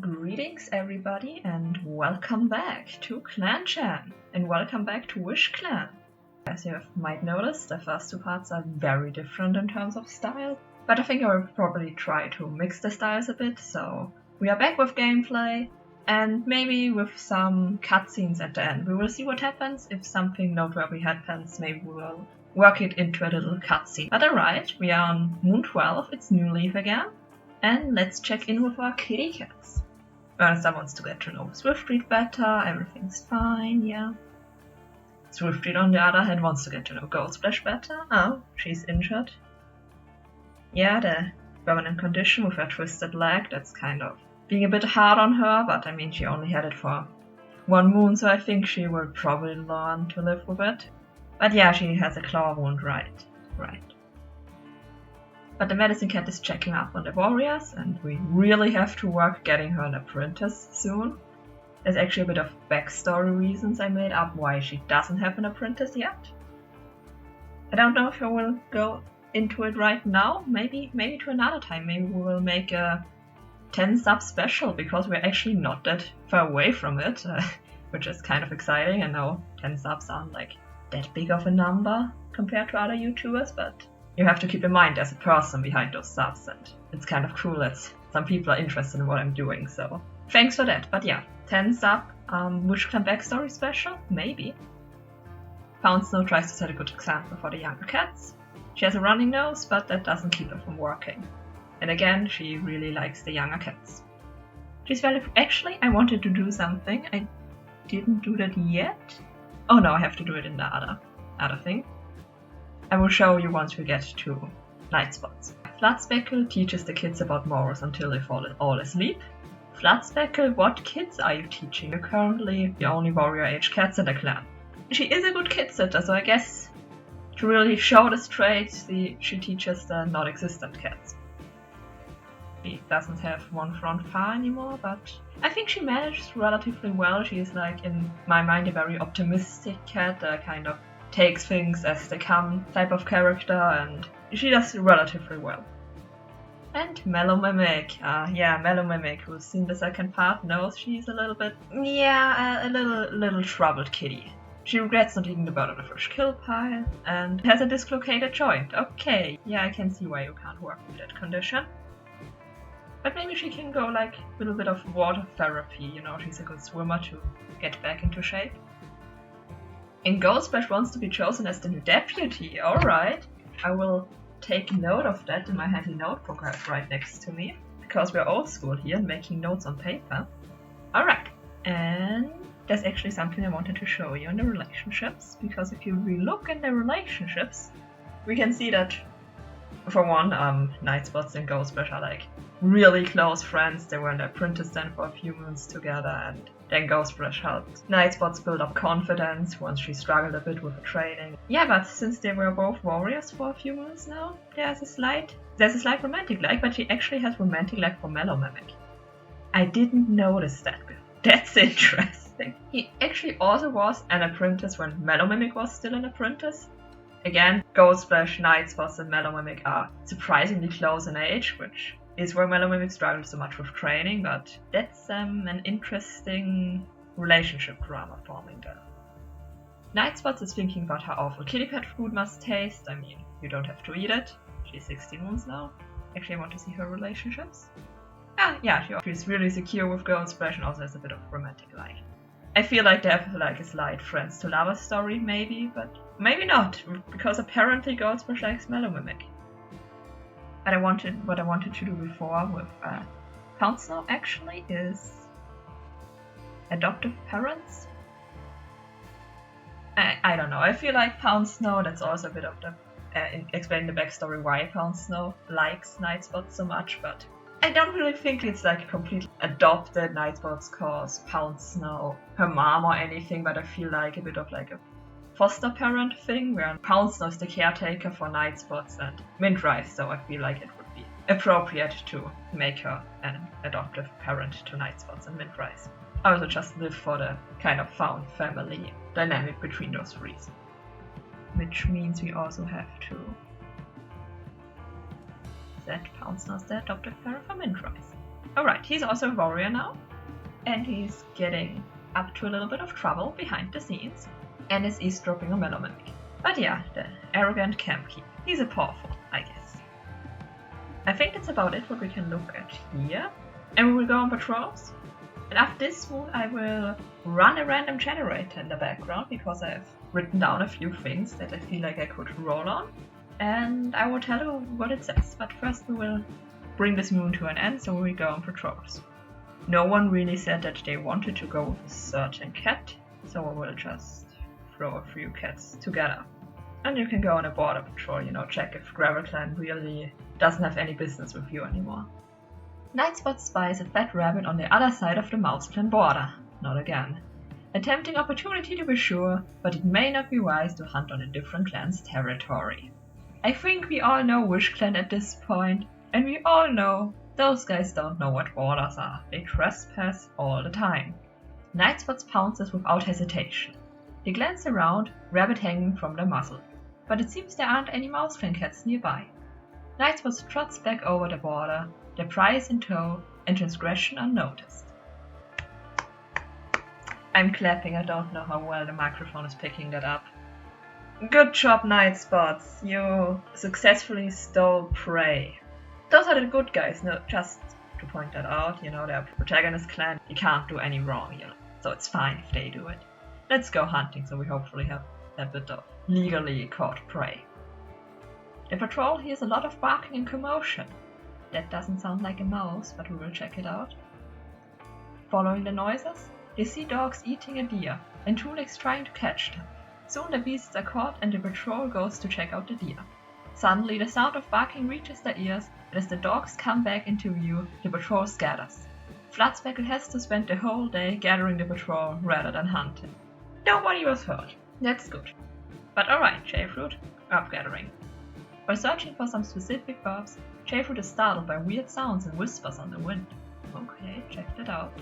Greetings everybody and welcome back to ClanGen and welcome back to WishClan. As you might notice, the first two parts are very different in terms of style, but I think I will probably try to mix the styles a bit, so we are back with gameplay and maybe with some cutscenes at the end. We will see what happens. If something noteworthy happens, maybe we will work it into a little cutscene. But alright, we are on Moon 12, it's New Leaf again. And let's check in with our kitty cats. Ernest wants to get to know Swiftstreet better, everything's fine, yeah. Swiftstreet on the other hand wants to get to know Goldsplash better. Oh, she's injured. Yeah, the permanent condition with her twisted leg, that's kind of being a bit hard on her, but I mean she only had it for 1 moon, so I think she will probably learn to live with it. But yeah, she has a claw wound, right. But the medicine cat is checking up on the warriors, and we really have to work getting her an apprentice soon. There's actually a bit of backstory reasons I made up why she doesn't have an apprentice yet. I don't know if I will go into it right now, maybe to another time. Maybe we will make a 10 sub special, because we're actually not that far away from it, which is kind of exciting. I know 10 subs aren't like that big of a number compared to other YouTubers, but you have to keep in mind there's a person behind those subs, and it's kind of cool that some people are interested in what I'm doing, so thanks for that. But yeah, 10 sub WishClan backstory special, maybe. Snow tries to set a good example for the younger cats. She has a running nose, but that doesn't keep her from working. And again, she really likes the younger cats. She's very... Actually, I wanted to do something. I didn't do that yet. Oh no, I have to do it in the other thing. I will show you once we get to night spots. Floodspeckle teaches the kids about morals until they fall all asleep. Floodspeckle, what kids are you teaching? You're currently the only warrior-age cats in the clan. She is a good kid sitter, so I guess to really show this trait, she teaches the non-existent cats. She doesn't have one front paw anymore, but I think she manages relatively well. She is, like, in my mind, a very optimistic cat, kind of takes things as they come type of character, and she does relatively well. And Mellow Mimic, Mellow Mimic, who's seen the second part, knows she's a little bit, a little troubled kitty. She regrets not eating the bird on the fresh kill pile, and has a dislocated joint. Okay, yeah, I can see why you can't work with that condition. But maybe she can go like a little bit of water therapy, you know, she's a good swimmer to get back into shape. And Goldsplash wants to be chosen as the new deputy. Alright, I will take note of that in my handy notebook I have right next to me, because we're old school here and making notes on paper. Alright, and there's actually something I wanted to show you in the relationships, because if you relook in the relationships, we can see that, for one, Nightspots and Goldsplash are like really close friends. They were in the apprentice den for a few months together, and then Goldsplash helped Nightspots build up confidence once she struggled a bit with her training. Yeah, but since they were both warriors for a few months now, there's a slight romantic like, but she actually has romantic like for Mellow Mimic. I didn't notice that before. That's interesting. He actually also was an apprentice when Mellow Mimic was still an apprentice. Again, Goldsplash, Nightspots and Mellow Mimic are surprisingly close in age, which is where Mellow Mimic struggles so much with training, but that's an interesting relationship drama forming there. Nightspots is thinking about how awful kitty cat food must taste. I mean, you don't have to eat it. She's 16 months now. Actually, I want to see her relationships. She's really secure with Goldsplash and also has a bit of romantic like. I feel like they have like a slight friends to lovers story maybe, but maybe not, because apparently Goldsplash likes Mellow Mimic. But what I wanted to do before with Snow actually is adoptive parents. I don't know, I feel like Snow, that's also a bit of the explain the backstory why Snow likes Nightspots so much, but I don't really think it's like a completely adopted Nightspots cause Snow her mom or anything, but I feel like a bit of like a foster parent thing where Snow is the caretaker for Nightspots and Mintrise, so I feel like it would be appropriate to make her an adoptive parent to Nightspots and Mintrise. I also just live for the kind of found family dynamic between those three. Which means we also have to set Snow as the adoptive parent for Mintrise. Alright, he's also a warrior now, and he's getting up to a little bit of trouble behind the scenes, and is eavesdropping on Mellow Mimic. But yeah, the arrogant camp keep. He's a powerful, I guess. I think that's about it what we can look at here. And we will go on patrols. And after this move I will run a random generator in the background because I have written down a few things that I feel like I could roll on. And I will tell you what it says. But first we will bring this moon to an end, so we go on patrols. No one really said that they wanted to go with a certain cat, so I will just throw a few cats together. And you can go on a border patrol, check if WishClan really doesn't have any business with you anymore. Nightspot spies a fat rabbit on the other side of the WishClan border. Not again. A tempting opportunity to be sure, but it may not be wise to hunt on a different clan's territory. I think we all know WishClan at this point, and we all know those guys don't know what borders are. They trespass all the time. Nightspot pounces without hesitation. He glances around, rabbit hanging from the muzzle. But it seems there aren't any WishClan cats nearby. Nightspot trots back over the border, their prize in tow, and transgression unnoticed. I'm clapping, I don't know how well the microphone is picking that up. Good job, Nightspots! You successfully stole prey. Those are the good guys, no, just to point that out, they're protagonist clan, you can't do any wrong, so it's fine if they do it. Let's go hunting, so we hopefully have a bit of legally caught prey. The patrol hears a lot of barking and commotion. That doesn't sound like a mouse, but we will check it out. Following the noises, they see dogs eating a deer, and two legs trying to catch them. Soon the beasts are caught and the patrol goes to check out the deer. Suddenly the sound of barking reaches their ears, and as the dogs come back into view, the patrol scatters. Floodspeckle has to spend the whole day gathering the patrol rather than hunting. Nobody was hurt. That's good. But alright, Jayfruit, up gathering. While searching for some specific herbs, Jayfruit is startled by weird sounds and whispers on the wind. Okay, check that out.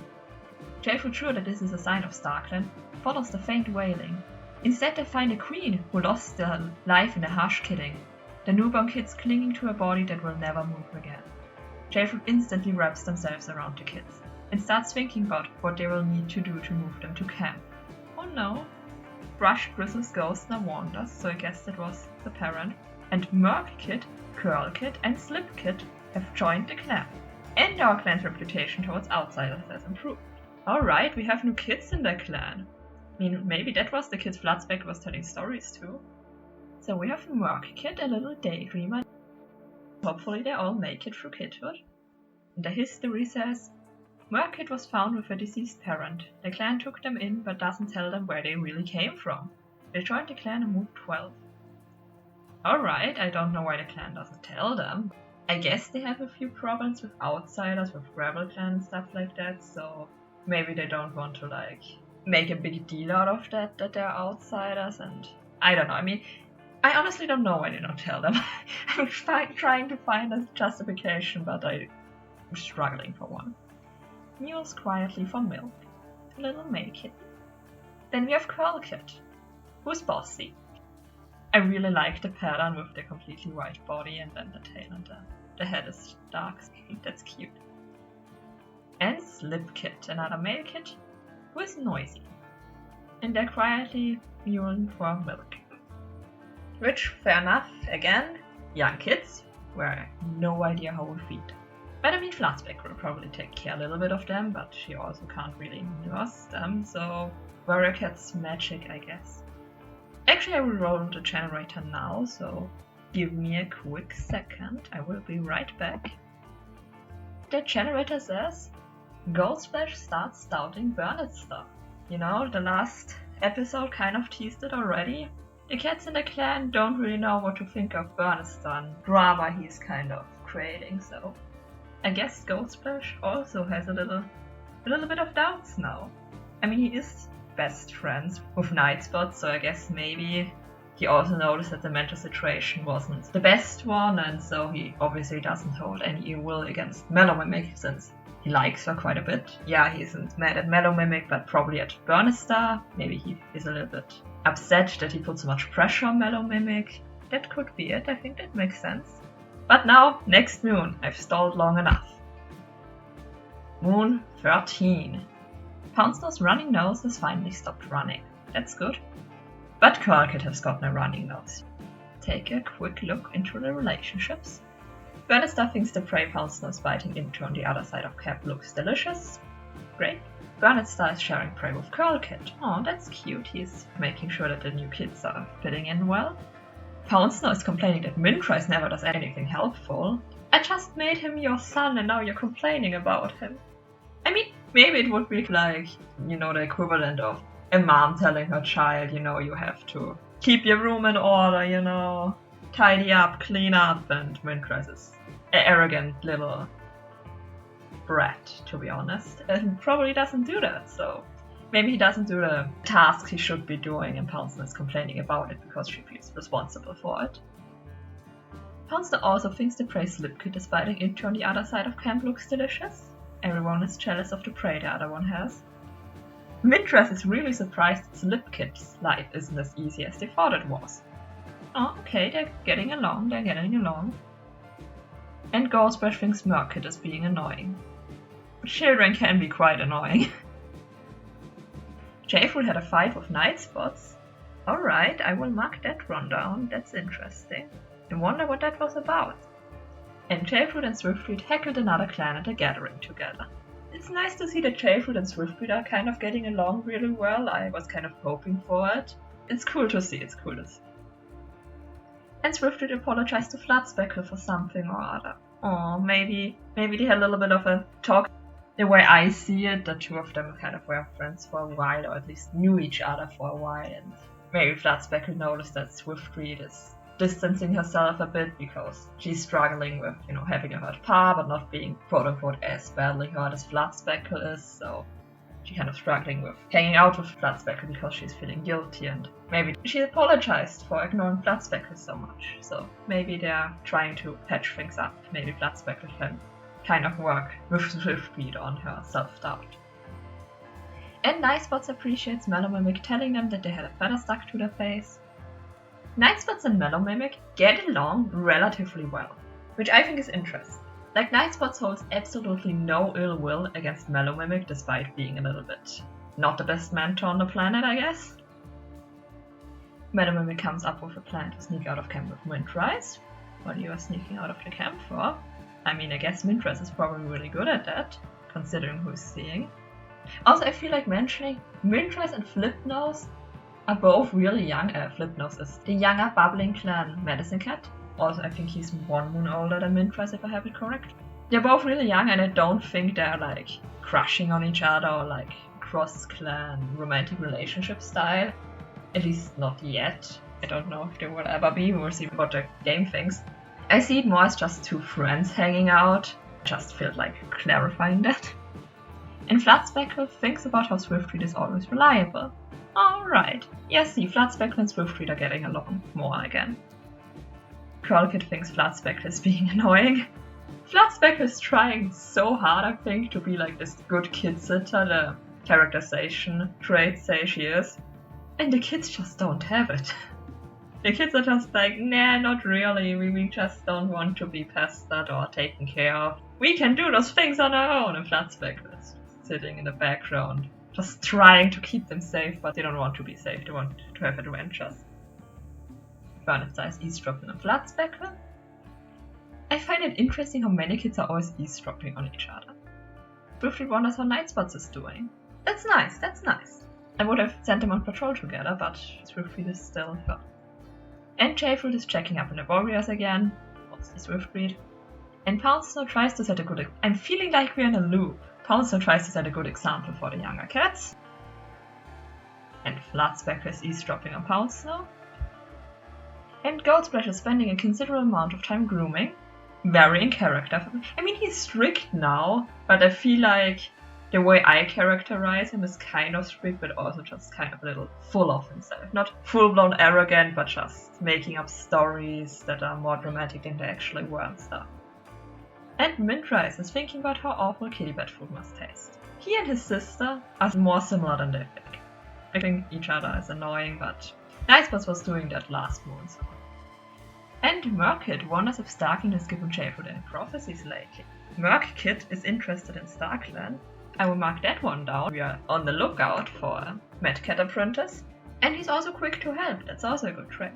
Jayfruit, sure that this is a sign of StarClan, follows the faint wailing. Instead they find a queen who lost their life in a harsh killing. The newborn kids clinging to a body that will never move again. Jayfruit instantly wraps themselves around the kids, and starts thinking about what they will need to do to move them to camp. Oh no. Brush bristles ghost now wanders, so I guess that was the parent. And Merc Kid, Curl Kid, and Slip Kid have joined the clan. And our clan's reputation towards outsiders has improved. Alright, we have new kids in the clan. I mean, maybe that was the kids Floodspeckle was telling stories to. So we have Merc Kid, a little daydreamer. Hopefully they all make it through kidhood. The history says, Merc Kid was found with a deceased parent. The clan took them in but doesn't tell them where they really came from. They joined the clan in Mood 12. Alright, I don't know why the clan doesn't tell them. I guess they have a few problems with outsiders, with Rebel Clan and stuff like that, so maybe they don't want to make a big deal out of that they're outsiders, and I don't know. I mean, I honestly don't know why they don't tell them. I'm trying to find a justification, but I'm struggling for one. Mews quietly for milk. A little male kitten. Then we have Curl Kid, who's bossy. I really like the pattern with the completely white body and then the tail and the head is dark. That's cute. And Slip Kid, another male kid, who is noisy. And they're quietly mewing for milk. Which, fair enough, again, young kids, where I have no idea how we feed them. But I mean, Floodspeckle will probably take care a little bit of them, but she also can't really nurse them, so Warrior Cat's magic, I guess. Actually, I will roll the generator now, so give me a quick second. I will be right back. The generator says, Goldsplash starts doubting Burnet's stuff. The last episode kind of teased it already. The cats in the clan don't really know what to think of Burnet's drama he's kind of creating, so I guess Goldsplash also has a little bit of doubts now. I mean, he is best friends with Nightspot, so I guess maybe he also noticed that the mental situation wasn't the best one, and so he obviously doesn't hold any ill will against Mellow Mimic since he likes her quite a bit. Yeah, he isn't mad at Mellow Mimic, but probably at Burnestar. Maybe he is a little bit upset that he put so much pressure on Mellow Mimic. That could be it, I think that makes sense. But now, next moon, I've stalled long enough. Moon 13. Poundsnow's running nose has finally stopped running. That's good. But Curlkid has gotten a running nose. Take a quick look into the relationships. Burnistar thinks the prey Poundsnow's biting into on the other side of camp looks delicious. Great. Burnistar is sharing prey with Curlkid. Oh, that's cute. He's making sure that the new kids are fitting in well. Poundsnow is complaining that Mintrice never does anything helpful. I just made him your son and now you're complaining about him. I mean, maybe it would be like, the equivalent of a mom telling her child, you have to keep your room in order, tidy up, clean up, and Mintrice is an arrogant little brat, to be honest, and probably doesn't do that, so maybe he doesn't do the tasks he should be doing and Poundsnow is complaining about it because she feels responsible for it. Poundsnow also thinks the prey Slipkit is biting into on the other side of camp looks delicious. Everyone is jealous of the prey the other one has. Mintrice is really surprised that Slipkit's life isn't as easy as they thought it was. Oh, okay, they're getting along. And Ghostbrush thinks Murkit is being annoying. But children can be quite annoying. Jayfruit had a fight with Nightspots. Alright, I will mark that rundown. That's interesting. I wonder what that was about. And Jayfruit and Swiftfruit heckled another clan at a gathering together. It's nice to see that Jayfruit and Swiftfruit are kind of getting along really well. I was kind of hoping for it. It's cool to see. And Swiftfruit apologized to Floodspeckle for something or other. Oh, maybe they had a little bit of a talk. The way I see it, the two of them kind of were friends for a while, or at least knew each other for a while, and maybe Floodspeckle noticed that Swiftfruit is distancing herself a bit because she's struggling with, having a hurt paw, but not being quote-unquote as badly hurt as Floodspeckle is, so she's kind of struggling with hanging out with Floodspeckle because she's feeling guilty, and maybe she apologized for ignoring Floodspeckle so much, so maybe they're trying to patch things up. Maybe Floodspeckle can kind of work with Swiftfruit on her self-doubt. And Nightspots appreciates Mellowmimic telling them that they had a feather stuck to their face. Nightspots and Mellowmimic get along relatively well, which I think is interesting. Like, Nightspots holds absolutely no ill will against Mellowmimic despite being a little bit not the best mentor on the planet, I guess. Mellowmimic comes up with a plan to sneak out of camp with Mintrice. What you are sneaking out of the camp for? I mean, I guess Mintrice is probably really good at that, considering who's seeing. Also, I feel like mentioning Mintrice and Flipnose are both really young. Flipnose is the younger bubbling clan Medicine Cat. Also, I think he's 1 moon older than Mintrice, if I have it correct. They're both really young, and I don't think they're like crushing on each other or like cross-clan romantic relationship style. At least not yet. I don't know if they will ever be. We'll see what the game thinks. I see it more as just two friends hanging out. Just felt like clarifying that. And Floodspeckle thinks about how Swiftfruit is always reliable. Alright. Yes, see, Floodspeckle and Swiftfruit are getting along more again. Curlkid thinks Floodspeckle is being annoying. Floodspeckle is trying so hard, I think, to be like this good kid sitter the characterization traits say she is. And the kids just don't have it. The kids are just like, nah, not really, we just don't want to be pestered or taken care of. We can do those things on our own, and Floodspeckle is sitting in the background, just trying to keep them safe, but they don't want to be safe, they want to have adventures. Burnistar is eavesdropping on Floodspeckle. I find it interesting how many kids are always eavesdropping on each other. Swiftfruit wonders how Nightspots is doing. That's nice. I would have sent them on patrol together, but Swiftfruit is still hurt. And Jayfruit is checking up on the warriors again, mostly Swiftfruit. And Poundsnow tries to set a good... I'm feeling like we're in a loop. Poundsnow tries to set a good example for the younger cats. And Floodspeckle is eavesdropping on Poundsnow. And Goldsplash is spending a considerable amount of time grooming. Very in character. I mean, he's strict now, but I feel like the way I characterize him is kind of strict, but also just kind of a little full of himself. Not full-blown arrogant, but just making up stories that are more dramatic than they actually were and stuff. And Mintrice is thinking about how awful kitty bat food must taste. He and his sister are more similar than they think. I think each other is annoying, but Nightspots was doing that last moon. So. And Murkit wonders if Starking has given Jayfruit any prophecies lately. Merc Kid is interested in StarClan. I will mark that one down. We are on the lookout for a Mad Cat apprentice. And he's also quick to help. That's also a good trait.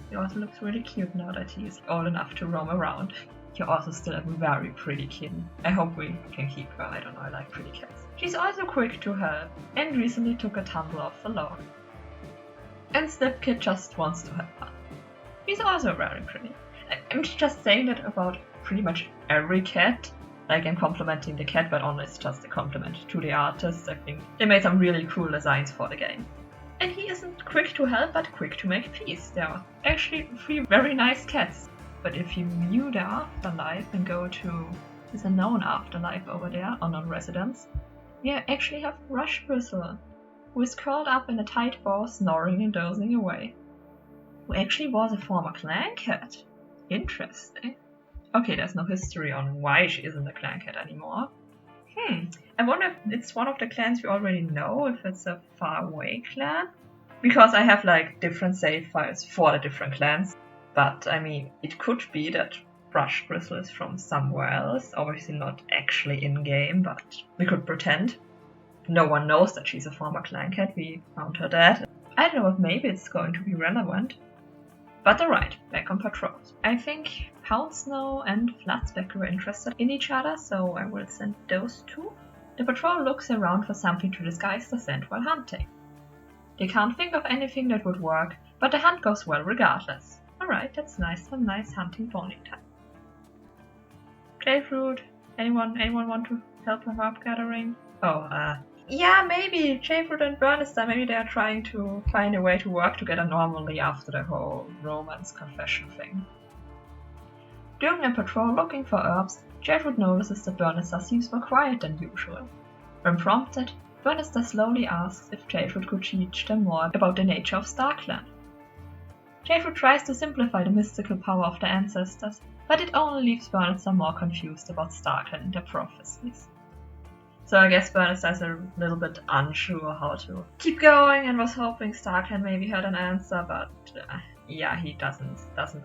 He also looks really cute now that he's old enough to roam around. You also still have a very pretty kitten. I hope we can keep her. I don't know, I like pretty cats. She's also quick to help and recently took a tumble off the log. And Snip Kid just wants to have fun. He's also very pretty. I'm just saying that about pretty much every cat. Like, I'm complimenting the cat, but honestly, it's just a compliment to the artist. I think they made some really cool designs for the game. And he isn't quick to help, but quick to make peace. There are actually 3 very nice cats. But if you view the afterlife and go to this unknown afterlife over there, or non-residence, you actually have Rush Bristle, who is curled up in a tight ball, snoring and dozing away. Who actually was a former clan cat. Interesting. Okay, there's no history on why she isn't a clan cat anymore. I wonder if it's one of the clans we already know, if it's a faraway clan. Because I have like different save files for the different clans. But I mean, it could be that Rush Bristle is from somewhere else. Obviously not actually in-game, but we could pretend. No one knows that she's a former clan cat, we found her dead. I don't know if maybe it's going to be relevant. But alright, back on patrols. I think Pound Snow and Flatsback were interested in each other, so I will send those 2. The patrol looks around for something to disguise the scent while hunting. They can't think of anything that would work, but the hunt goes well regardless. Alright, that's nice. Some nice hunting bonding time. Jayfruit, anyone want to help with herb gathering? Yeah, maybe Jayfruit and Burnister, maybe they are trying to find a way to work together normally after the whole romance confession thing. During their patrol looking for herbs, Jayfruit notices that Burnister seems more quiet than usual. When prompted, Burnister slowly asks if Jayfruit could teach them more about the nature of StarClan. Jayfruit tries to simplify the mystical power of the ancestors, but it only leaves Burnister more confused about StarClan and their prophecies. So I guess Burnister is a little bit unsure how to keep going and was hoping StarClan maybe had an answer, but yeah, he doesn't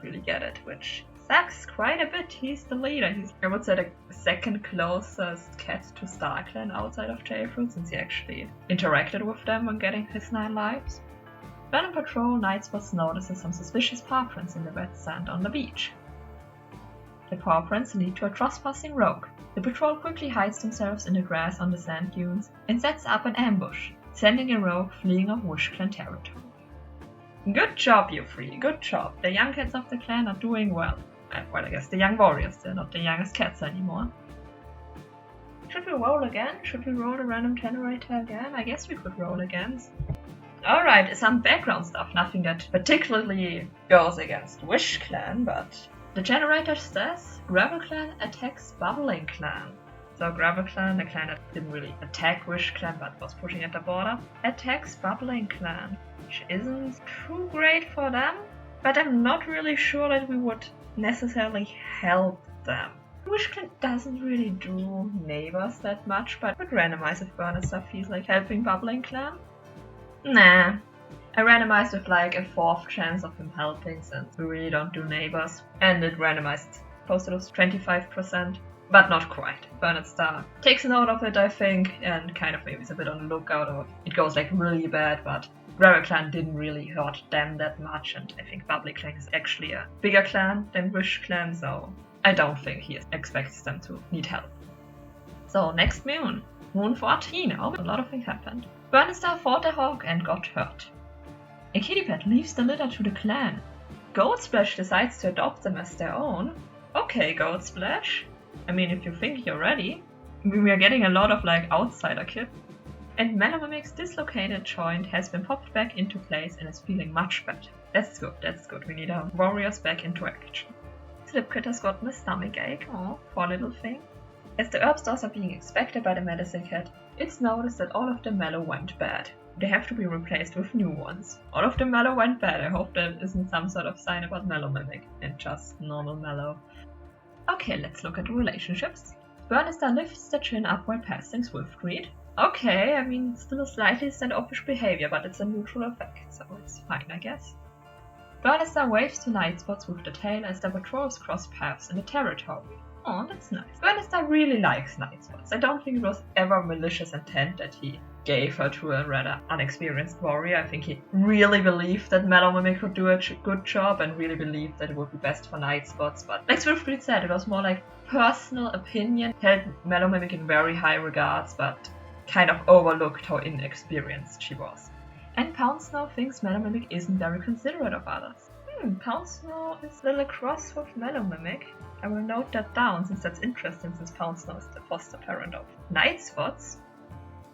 really get it, which sucks quite a bit. He's the leader. He's, I would say, the second closest cat to StarClan outside of Jayfruit, since he actually interacted with them when getting his 9 lives. When on patrol, Nightspots notices some suspicious paw prints in the wet sand on the beach. The paw prints lead to a trespassing rogue. The patrol quickly hides themselves in the grass on the sand dunes and sets up an ambush, sending the rogue fleeing off WishClan territory. Good job, you 3, good job. The young cats of the clan are doing well. Well, I guess the young warriors, they're not the youngest cats anymore. Should we roll again? Should we roll the random generator again? I guess we could roll again. Alright, some background stuff, nothing that particularly goes against WishClan, but the generator says GravelClan attacks Bubbling Clan. So GravelClan, the clan that didn't really attack WishClan but was pushing at the border, attacks Bubbling Clan, which isn't too great for them, but I'm not really sure that we would necessarily help them. WishClan doesn't really do neighbors that much, but would randomize if Burnister feels like helping Bubbling Clan. Nah, I randomized with like a 4th chance of him helping since we really don't do neighbors. And it randomized close to 25%, but not quite. Burnister takes note of it, I think, and kind of maybe is a bit on the lookout, or it goes like really bad, but GravelClan didn't really hurt them that much, and I think Bubbly Clan is actually a bigger clan than WishClan, so I don't think he expects them to need help. So next moon. Moon 14, oh, a lot of things happened. Burnister fought a hawk and got hurt. A kitty pet leaves the litter to the clan. Goldsplash decides to adopt them as their own. Okay, Goldsplash. I mean, if you think you're ready. We are getting a lot of like outsider kids. And Melomimic's dislocated joint has been popped back into place and is feeling much better. That's good. We need our warriors back into action. Slipkit has gotten a stomach ache. Oh, poor little thing. As the herb stores are being expected by the medicine cat, it's noticed that all of the mallow went bad. They have to be replaced with new ones. All of the mallow went bad. I hope that isn't some sort of sign about Melomimic and just normal mallow. Okay, let's look at the relationships. Burnister lifts the chin up while passing Swiftgreed. Okay, I mean, still a slightly standoffish behavior, but it's a neutral effect, so it's fine, I guess. Burnister waves to Nightspots with the tail as their patrols cross paths in the territory. Oh, that's nice. Bernstein really likes night spots. I don't think it was ever malicious intent that he gave her to a rather unexperienced warrior. I think he really believed that Mellow Mimic could do a good job and really believed that it would be best for night spots. But like Swiftread said, it was more like personal opinion. Held Mellow Mimic in very high regards, but kind of overlooked how inexperienced she was. And Poundsnow thinks Mellow Mimic isn't very considerate of others. Poundsnow is a little cross with Mellow Mimic. I will note that down since that's interesting, since Poundsnow is the foster parent of night spots.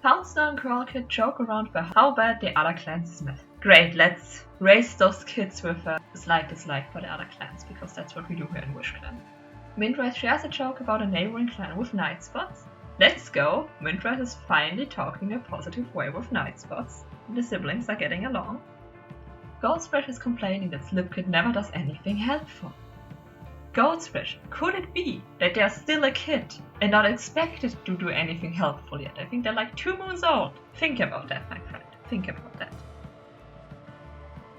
Poundsnow and Curlkid joke around about how bad the other clans smell. Great, let's raise those kids with a slight dislike for the other clans, because that's what we do here in WishClan. Mindred shares a joke about a neighboring clan with night spots. Let's go! Mindred is finally talking a positive way with night spots. The siblings are getting along. Goldsplash is complaining that Slipkid never does anything helpful. Goldsplash, could it be that they are still a kid and not expected to do anything helpful yet? I think they're like 2 moons old. Think about that, my friend. Think about that.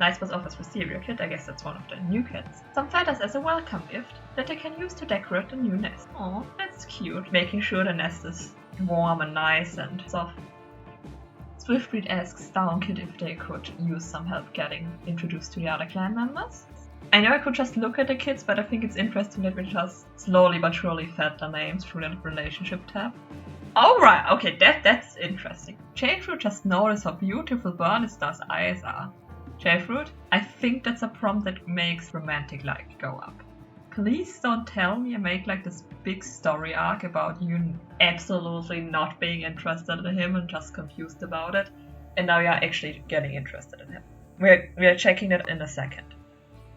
Nightspots offers Wisteria Kit, I guess that's one of the new kits. Some feathers as a welcome gift that they can use to decorate the new nest. Oh, that's cute. Making sure the nest is warm and nice and soft. Swiftread asks Downkid if they could use some help getting introduced to the other clan members. I know I could just look at the kids, but I think it's interesting that we just slowly but surely fed their names through the relationship tab. Alright, okay, that's interesting. Jayfruit just noticed how beautiful Burnistar's eyes are. Jayfruit, I think that's a prompt that makes romantic like go up. Please don't tell me and make like this big story arc about you absolutely not being interested in him and just confused about it, and now you're actually getting interested in him. We're checking that in a second.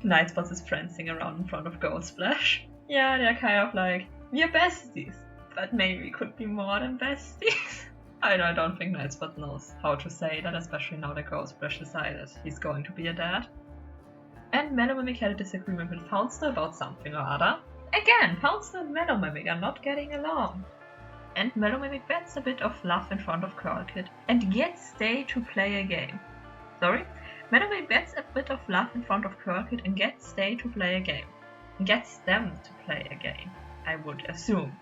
Nightspots is prancing around in front of Goldsplash. Yeah, they're kind of like, we're besties, but maybe we could be more than besties. I don't think Nightspot knows how to say that, especially now that Goldsplash decided he's going to be a dad. And Mellow Mimic had a disagreement with Poundsnow about something or other. Again, Poundsnow and Mellow Mimic are not getting along. And Mellow Mimic bets a bit of love in front of Curlkid and gets Day to play a game. Sorry? Mellow Mimic bets a bit of love in front of Curlkid and gets Day to play a game. And gets them to play a game, I would assume.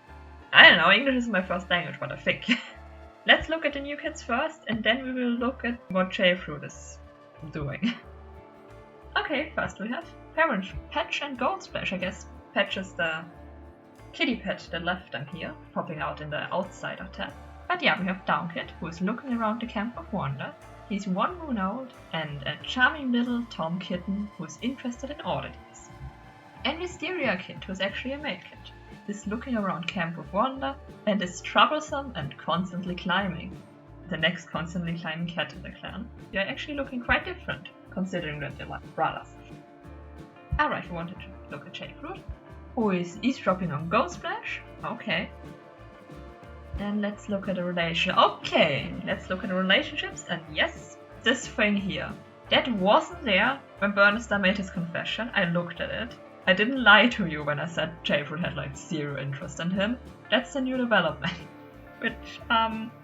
I don't know, English is my first language, but I think. Let's look at the new kids first, and then we will look at what Jayfruit is doing. Okay, first we have parents, Patch and Goldsplash. I guess Patch is the kitty pet that left them here, popping out in the outsider tab. But yeah, we have Downkid, who is looking around the Camp of Wonder. He's 1 moon old, and a charming little Tom kitten who is interested in oddities. And Wisteria Kid, who is actually a male kid, is looking around Camp of Wonder and is troublesome and constantly climbing. The next constantly climbing cat in the clan. They are actually looking quite different, considering that they're like brothers. Alright, we wanted to look at Jayfruit, who is eavesdropping on Goldsplash. Okay. Then let's look at the let's look at the relationships, and yes, this thing here. That wasn't there when Burnistar made his confession. I looked at it. I didn't lie to you when I said Jayfruit had like 0 interest in him. That's a new development. Which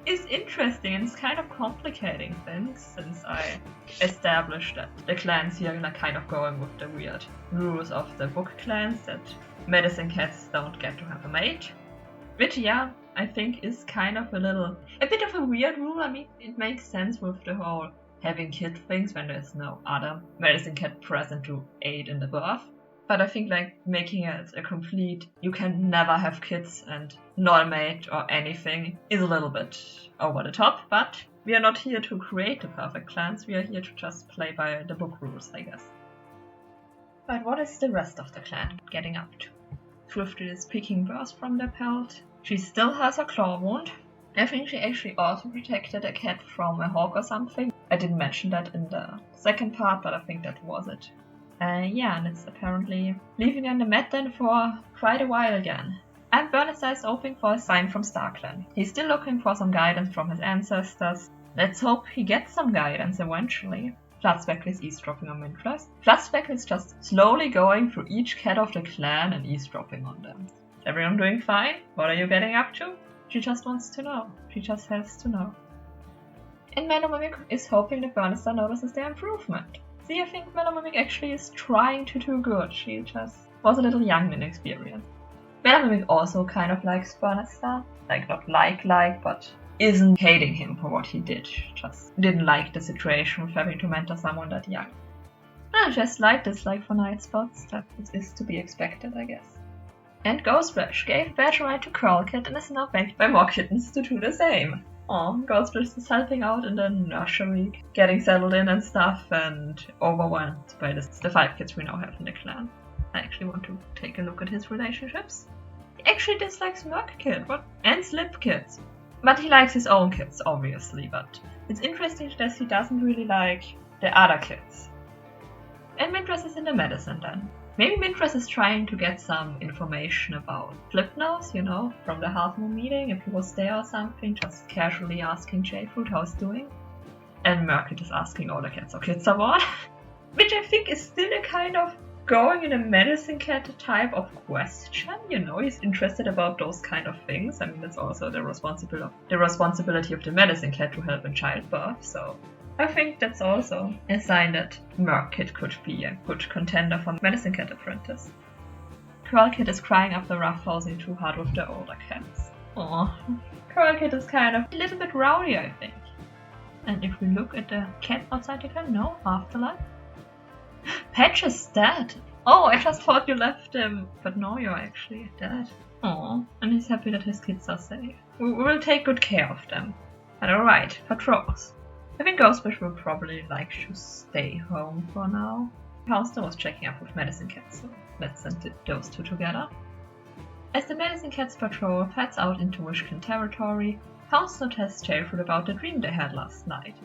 is interesting and it's kind of complicating things, since I established that the clans here are kind of going with the weird rules of the book clans, that medicine cats don't get to have a mate. Which, yeah, I think is kind of a bit of a weird rule. I mean, it makes sense with the whole having kid things when there's no other medicine cat present to aid in the birth. But I think like making it a complete, you can never have kids and not a mate or anything is a little bit over the top. But we are not here to create the perfect clans, we are here to just play by the book rules, I guess. But what is the rest of the clan getting up to? Swiftread is picking burrs from their pelt. She still has a claw wound. I think she actually also protected a cat from a hawk or something. I didn't mention that in the second part, but I think that was it. Yeah, and it's apparently leaving on the mat then for quite a while again. And Burnistar is hoping for a sign from StarClan. He's still looking for some guidance from his ancestors. Let's hope he gets some guidance eventually. Floodspeckle is eavesdropping on Mindred. Floodspeckle is just slowly going through each cat of the clan and eavesdropping on them. Is everyone doing fine? What are you getting up to? She just wants to know. She just has to know. And Mellow Mimic is hoping that Burnistar notices their improvement. See, I think Mellow Mimic actually is trying to do good. She just was a little young in experience. Benjamin also kind of likes Bernastar. Like, not like, but isn't hating him for what he did. Just didn't like the situation with having to mentor someone that young. Just slight dislike for night spots. That is to be expected, I guess. And Ghostbrush gave Badgerite to Curlkit and is now backed by more kittens to do the same. Ghostbrush is helping out in the nursery, getting settled in and stuff, and overwhelmed by the 5 kids we now have in the clan. I actually want to take a look at his relationships. He actually dislikes Murkkit and Slipkit. But he likes his own kids, obviously, but it's interesting that he doesn't really like the other kids. And Mintras is in the medicine then. Maybe Mintras is trying to get some information about Flipnose, from the Half Moon meeting, if he was there or something, just casually asking J-Fruit how he's doing. And Murkkit is asking all the cats, kids are what? Which I think is still a kind of going in a medicine cat type of question, he's interested about those kind of things. I mean, that's also the responsibility of the medicine cat to help in childbirth, so I think that's also a sign that Murkkit could be a good contender for Medicine Cat Apprentice. Curlkit is crying up the rough housing too hard with the older cats. Curlkit is kind of a little bit rowdy, I think. And if we look at the cat outside the cat, no, Afterlife. Patch is dead. I just thought you left him, but no, you're actually dead. And he's happy that his kids are safe. We will take good care of them. And alright, patrols. I think Ghostbush will probably like to stay home for now. Houston was checking up with Medicine Cats, so let's send those two together. As the Medicine Cats patrol heads out into WishClan territory, Houston tells J-Fruit about the dream they had last night,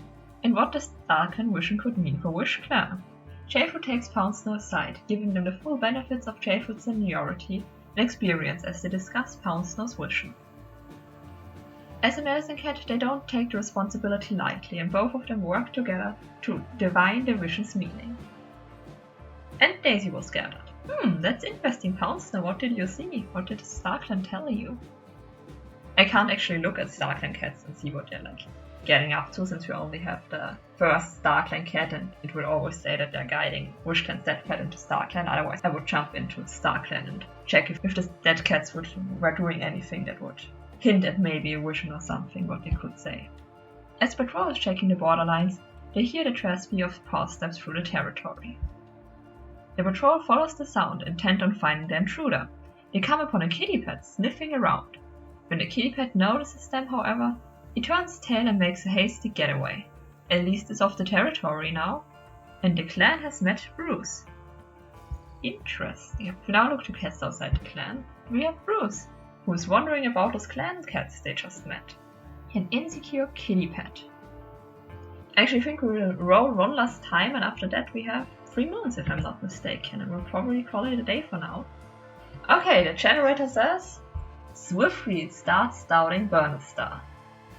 and what the StarClan vision could mean for WishClan. J-Fruit takes Poundsnow aside, giving them the full benefits of J-Fruit's seniority and experience as they discuss Poundsnow's vision. As a medicine cat, they don't take the responsibility lightly, and both of them work together to divine their vision's meaning. And Daisy was gathered. That's interesting, Poundsnow. What did you see? What did StarClan tell you? I can't actually look at StarClan cats and see what they're getting up to, since we only have the first StarClan cat, and it will always say that they're guiding WishClan dead cat into StarClan. Otherwise, I would jump into StarClan and check if the dead cats were doing anything that would hint at maybe a vision or something, what they could say. As Patrol is checking the borderlines, they hear the trespass of paw steps through the territory. The patrol follows the sound, intent on finding the intruder. They come upon a kitty pet sniffing around. When the kitty pet notices them, however, he turns tail and makes a hasty getaway. At least it's off the territory now, and the clan has met Bruce. Interesting. If we now look to cats outside the clan, we have Bruce, who is wondering about those clan cats they just met. An insecure kitty pet. I actually think we will roll one last time, and after that we have 3 moons if I'm not mistaken, and we'll probably call it a day for now. Okay, the generator says Swiftly starts doubting Bernastar,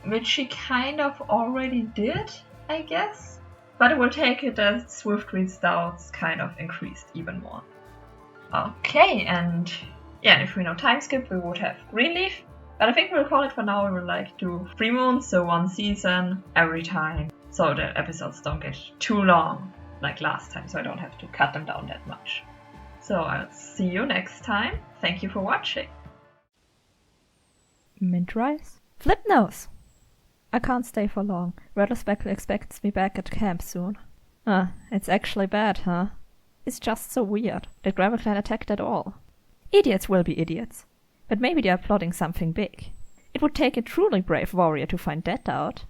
which she kind of already did, I guess, but it will take it as Swiftread's doubts kind of increased even more. Okay, and yeah, if we know time skip, we would have Greenleaf, but I think we'll call it for now. We will do 3 moons, so 1 season every time, so the episodes don't get too long like last time, so I don't have to cut them down that much. So I'll see you next time. Thank you for watching. Mint rice? Flipnose! I can't stay for long. Rattlespeckle expects me back at camp soon. It's actually bad, huh? It's just so weird that Gravelclan attacked at all. Idiots will be idiots, but maybe they are plotting something big. It would take a truly brave warrior to find that out.